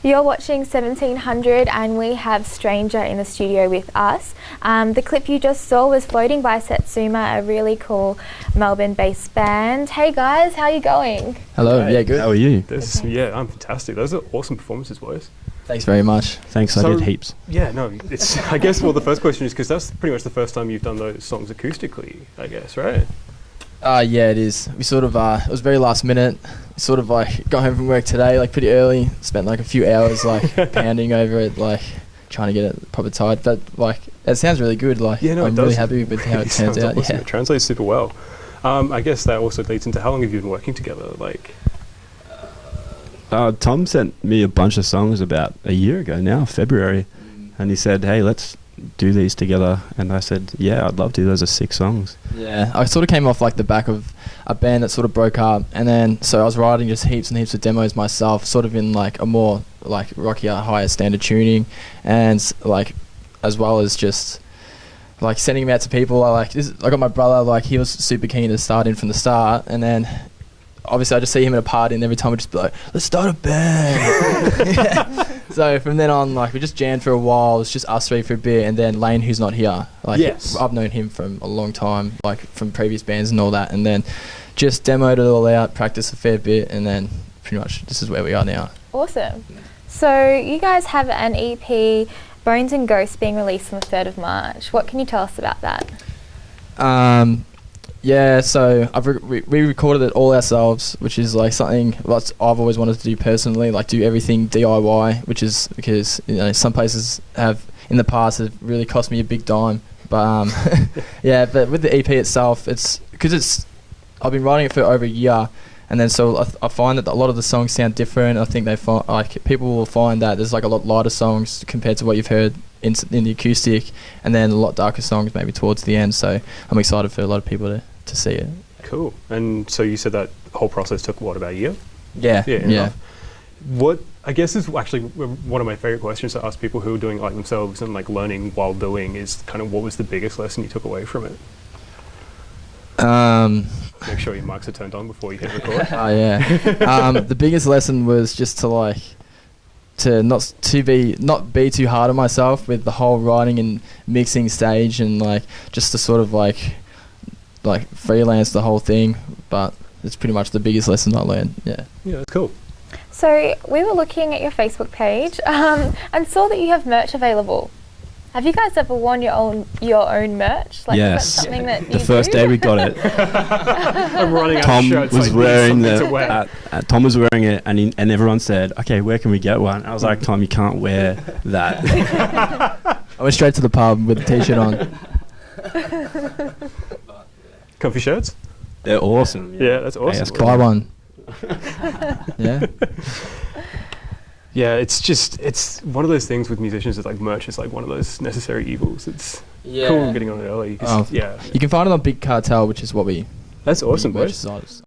You're watching 1700 and we have Stranger in the studio with us. The clip you just saw was Floating by Setsuma, a really cool Melbourne-based band. Hey guys, how are you going? Hello, Great. yeah, good. How are you? Yeah, I'm fantastic. Those are awesome performances, boys. Thanks very much. Thanks, I did heaps. Yeah, no, it's. I guess, well, the first question is because that's pretty much the first time you've done those songs acoustically, I guess, right? Yeah, it is. We sort of, it was very last minute. Sort of like got home from work today, like pretty early. Spent like a few hours like pounding over it, like trying to get it proper tight. But like, it sounds really good. Like, Yeah, no, I'm really happy with how it turns out. Awesome. Yeah. It translates super well. I guess that also leads into how long have you been working together? Like, Tom sent me a bunch of songs about a year ago now, February, and he said, hey, let's do these together. And I said, yeah, I'd love to. Those are 6 songs. Yeah, I sort of came off like the back of a band that sort of broke up, and then so I was writing just heaps and heaps of demos myself, sort of in like a more like rockier, higher standard tuning, and like as well as just like sending them out to people. I got my brother, like he was super keen to start in from the start, and then obviously I just see him at a party, and every time we just be like, let's start a band. Yeah. So from then on, like we just jammed for a while. It was just us three for a bit, and then Lane, who's not here, like Yes. I've known him from a long time, like from previous bands and all that, and then just demoed it all out, practiced a fair bit, and then pretty much this is where we are now. Awesome. So you guys have an EP, Bones and Ghosts, being released on the 3rd of March. What can you tell us about that? Yeah, so we recorded it all ourselves, which is like something that I've always wanted to do personally, like do everything DIY, which is because some places have in the past have really cost me a big dime. But yeah, but with the EP itself, it's because I've been writing it for over a year, and then so I find that a lot of the songs sound different. I think people will find that there's like a lot lighter songs compared to what you've heard in the acoustic, and then a lot darker songs maybe towards the end. So I'm excited for a lot of people to see it. cool. And so you said that whole process took, what, about a year? Yeah. What, I guess, is actually one of my favorite questions to ask people who are doing it like themselves and like learning while doing is kind of what was the biggest lesson you took away from it? Make sure your mics are turned on before you hit record. Oh yeah. The biggest lesson was just to not be too hard on myself with the whole writing and mixing stage, and like just to sort of like freelance the whole thing. But it's pretty much the biggest lesson I learned. Yeah. Yeah, that's cool. So we were looking at your Facebook page and saw that you have merch available. Have you guys ever worn your own merch? Like, Yes. Is that something that The you first do? day we got it, I'm running out Tom of shirts. was I need wearing something to wear. Tom was wearing it, and everyone said, "Okay, where can we get one?" I was like, "Tom, you can't wear that." I went straight to the pub with the t-shirt on. Comfy shirts? They're awesome. Yeah, that's awesome. that's cool. Buy one. Yeah. Yeah, it's one of those things with musicians that like merch is like one of those necessary evils. It's cool getting on it early. 'Cause, Oh. yeah, You can find it on Big Cartel, which is what we. that's awesome, we boys. merchandise.